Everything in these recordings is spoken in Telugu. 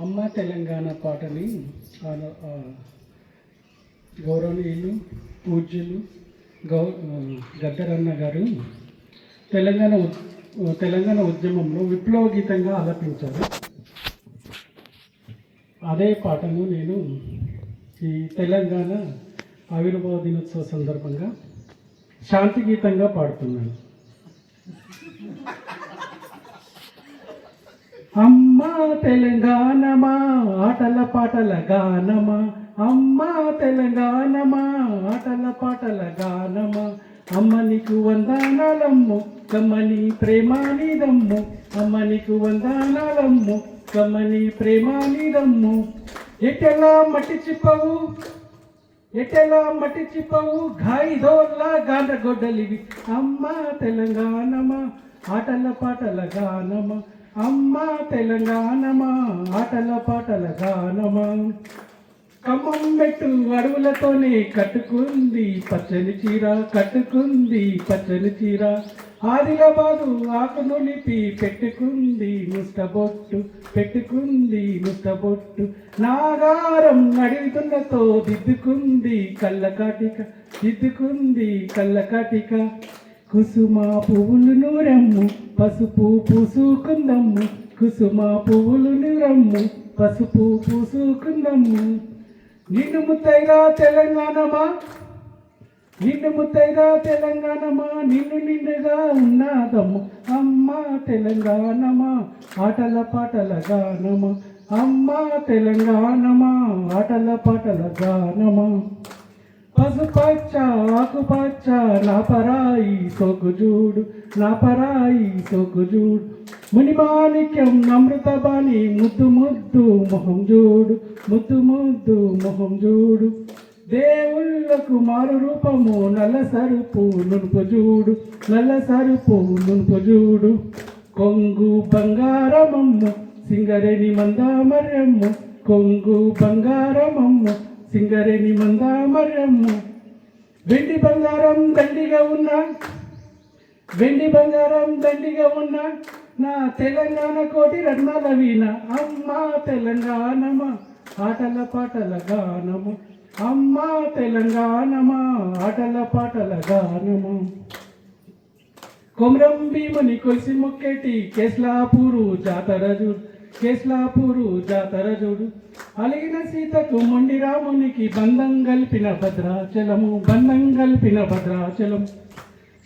అమ్మ తెలంగాణ పాటని గౌరవనీయులు పూజ్యులు గద్దరన్న గారు తెలంగాణ ఉద్యమంలో విప్లవ గీతంగా ఆలపించారు. అదే పాటను నేను ఈ తెలంగాణ ఆవిర్భావ దినోత్సవ సందర్భంగా శాంతి గీతంగా పాడుతున్నాను. అమ్మా తెలంగాణమా ఆటల పాటల గానమా, అమ్మా తెలంగాణమా ఆటల పాటల గానమా, అమ్మ నీకు వందనాలమ్ము కమ్మని ప్రేమానిదమ్ము, అమ్మ నీకు వందనాలమ్ము కమ్మని ప్రేమానిదమ్ము. ఎటెలా మట్టి చిప్పవు ఎటెలా మట్టి చిప్పవు ఘాయిదోల్లా గాండ్రగొడ్డలివి, అమ్మా తెలంగాణమా ఆటల పాటల గానమా, అమ్మా తెలంగాణమా ఆటల పాటల గానమా. ఖమ్మం మెట్టు అడవులతోనే కట్టుకుంది పచ్చని చీర, కట్టుకుంది పచ్చని చీర, ఆదిలాబాదు ఆకును లిపి పెట్టుకుంది ముష్టబొట్టు, పెట్టుకుంది ముష్టబొట్టు, నాగారం నడివితున్నతో దిద్దుకుంది కళ్ళకాటిక, దిద్దుకుంది కళ్ళకాటిక. కుసుమ పువ్వులు నూరమ్ము పసుపు పూసుకుందమ్ము, కుసుమ పువ్వులు నూరమ్ము పసుపు పూసుకుందమ్ము. నిన్ను ముత్తైగా తెలంగాణమా, నిన్ను ముత్తైగా తెలంగాణమా, నిన్ను నిండుగా ఉన్నాదమ్ము, అమ్మా తెలంగాణమా ఆటల పాటల గానమా, అమ్మా తెలంగాణమా ఆటల పాటల గానమా. పసుపచ్చ ఆకుపచ్చ నా పరాయి సొగ్గుజూడు, నా పరాయి సొగ్గుజూడు, మునిమాణిక్యం అమృతబాణి ముద్దు ముద్దు మొహం చూడు, ముద్దు ముద్దు మొహం చూడు. దేవుళ్ళకు మారు రూపము నల్ల సరుపు నునుపు చూడు, నల్ల సరుపు నునుపు చూడు. కొంగు బంగారమమ్ము సింగరేణి మందామర్యమ్ము, కొంగు బంగారమమ్ము సింగరేణి మందామర్యమ్ము. వెండి బంగారం దండిగా ఉన్నా, వెండి బంగారం దండిగా ఉన్నా, నా తెలంగాణ కోటి రత్నాల వీణ, అమ్మా తెలంగాణమా ఆటల పాటల గానము, అమ్మా తెలంగాణమా ఆటల పాటల గానము. కొమరం భీముని కొలిసి మొక్కేటి కేస్లాపూరు జాతర చూడు, కేస్లాపూరు జాతర చూడు. అలిగిన సీతకు మొండి రామునికి బంధం కలిపిన భద్రాచలము, బంధం కలిపిన భద్రాచలం.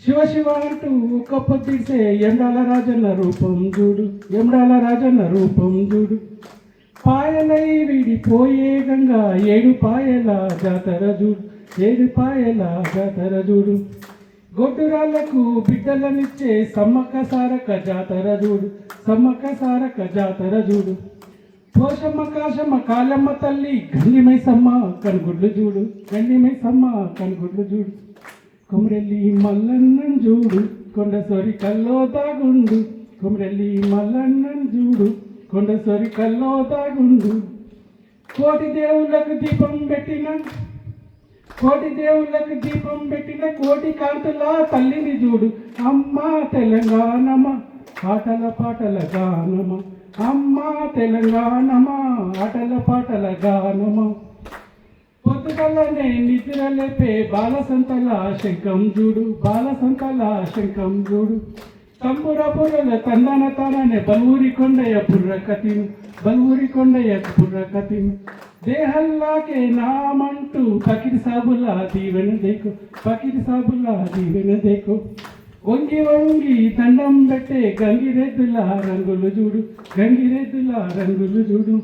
శివ శివ అంటూ ఒక్క పొద్దిసే ఎండాల రాజన్న రూపం చూడు, ఎండాల రాజన్న రూపం చూడు. పాయలై విడిపోయే గంగా ఏడు పాయల జాతర చూడు, ఏడు పాయల జాతర చూడు. గొడ్డురాళ్లకు బిడ్డలనిచ్చే సమ్మక్క సారక్క జాతర చూడు, సమ్మక్క సారక్క జాతర చూడు. పోషమ్మ కాశమ్మ కాళమ్మ తల్లి గండిమైసమ్మ కనుగుడ్లు చూడు, గండిమైసమ్మ కనుగుడ్లు చూడు. కొమరెల్లి మల్లన్నం చూడు కొండ సొరి కల్లో దాగుండు, కొమరెల్లి మల్లన్నం చూడు కొండ సొరి కల్లో దాగుండు. కోటి దేవుళ్ళకు దీపం పెట్టిన, కోటి దేవుళ్ళకు దీపం పెట్టిన కోటి కాంతుల తల్లిని చూడు, అమ్మా తెలంగాణమా ఆటల పాటల గానమా, అమ్మా తెలంగాణమా ఆటల పాటల గానమా. పొద్దుగల్లనే నిద్ర లేపే బాలసంతల శంఖం చూడు, బాలసంతల శంఖం చూడు. తంబుర బుర్రల తందన తాననే బలూరి కొండయ్య బుర్ర కతిను, బలూరి కొండయ్య బుర్ర కతిను. దేహల్లాకే నామంటూ పకిరి సాబులా దీవెన దేకు, పకిరి సాబులా దీవెన దేకు. వంగి వంగి దండం పెట్టే గంగిరెద్దుల రంగులు చూడు, గంగిరెద్దుల రంగులు చూడు.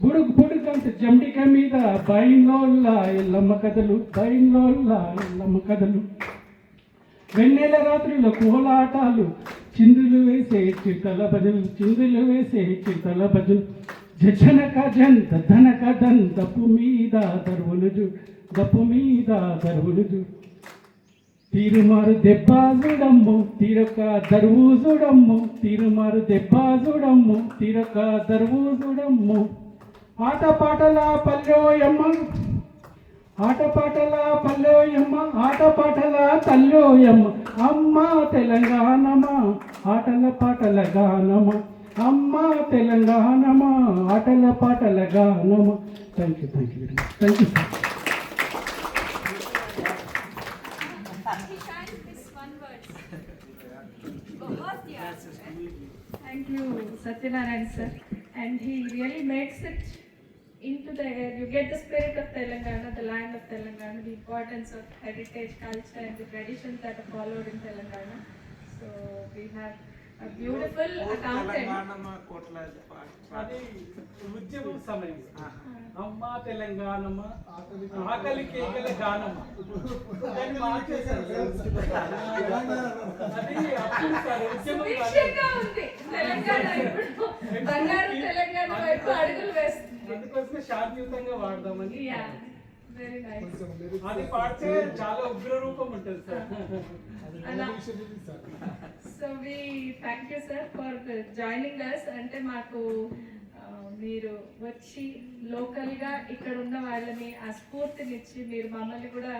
బుడుగు బుడుగంత జండిక మీద బైన్లోల్ల ఎల్లమ్మ కథలు, బైన్లోల్ల ఎల్లమ్మ కథలు. వెన్నెల రాత్రిలో కోలాటాలు, చిందులు వేసే చిరుతల భజలు, చిందులు వేసే చిరుతల భజలు. జనక జన్ ధనక ధన్ దప్పు మీద దరువులు చూడు, దప్పు మీద దరువులు చూడు. తీరుమారు దెబ్బ చూడమ్ము తీరొక దరువు చూడమ్ము, తీరుమారు దెబ్బ చూడమ్ము తీరొక దరువు చూడమ్ము. ఆటపాటల పల్లెయమ్మ, ఆటపాటల పల్లెయమ్మ ఆటపాటల తల్లోయమ్మ అమ్మ తెలంగాణమా ఆటల పాటల గానమా అమ్మ తెలంగాణమా ఆటల పాటల గానమా. Thank you very much. Thank you sir. Thank you, Satyanarayan sir. And he really makes it into the air. You get the spirit of Telangana, the land of Telangana, the importance of heritage, culture, and the traditions that are followed in Telangana. So we have a beautiful accountant. అది ఉద్యమం సమయం. అమ్మ తెలంగాణమ్మ ఆకలి కేకల గానమ్మ దాన్ని మార్చేశారు. అది అప్పుడు సార్ ఉద్యమం సుభిక్షంగా ఉంది తెలంగాణ ఇప్పుడు బంగారు తెలంగాణ వైపు అడుగులు వేస్తుంది. అందుకోసమే శాంతియుతంగా వాడదామని. Very nice. అది పాడితే చాలా ఉగ్ర రూపం ఉంటుంది sir. So we thank you sir for joining us. అంటే మాకు మీరు వచ్చి లోకల్గా ఇక్కడ ఉన్న వాళ్ళని ఆ స్ఫూర్తినిచ్చి మీరు మమ్మల్ని కూడా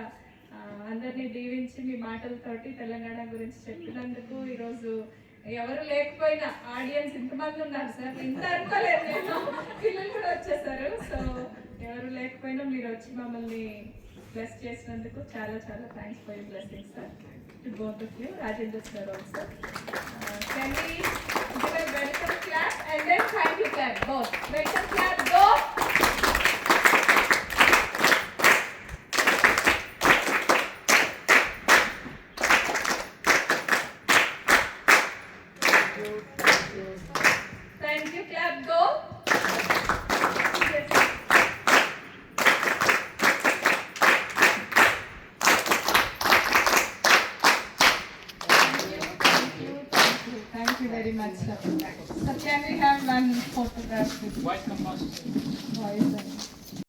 అందరినీ దీవించి మీ మాటలతోటి తెలంగాణ గురించి చెప్పినందుకు ఈరోజు ఎవరు లేకపోయినా ఆడియన్స్ ఇంతమంది ఉన్నారు సార్, ఇంత అనుకోలేదు నేను. పిల్లలు కూడా వచ్చేసారు. సో ఎవరు లేకపోయినా మీరు వచ్చి మమ్మల్ని బ్లెస్ చేసినందుకు చాలా చాలా thanks for you blessing sir. To both of you, Rajendra sir also. Can we give a welcome clap and then thank you clap both. Welcome clap go. Thank you, clap, go. Yes. Thank you very much, sir. Sir, can we have one photograph with White compost. voice and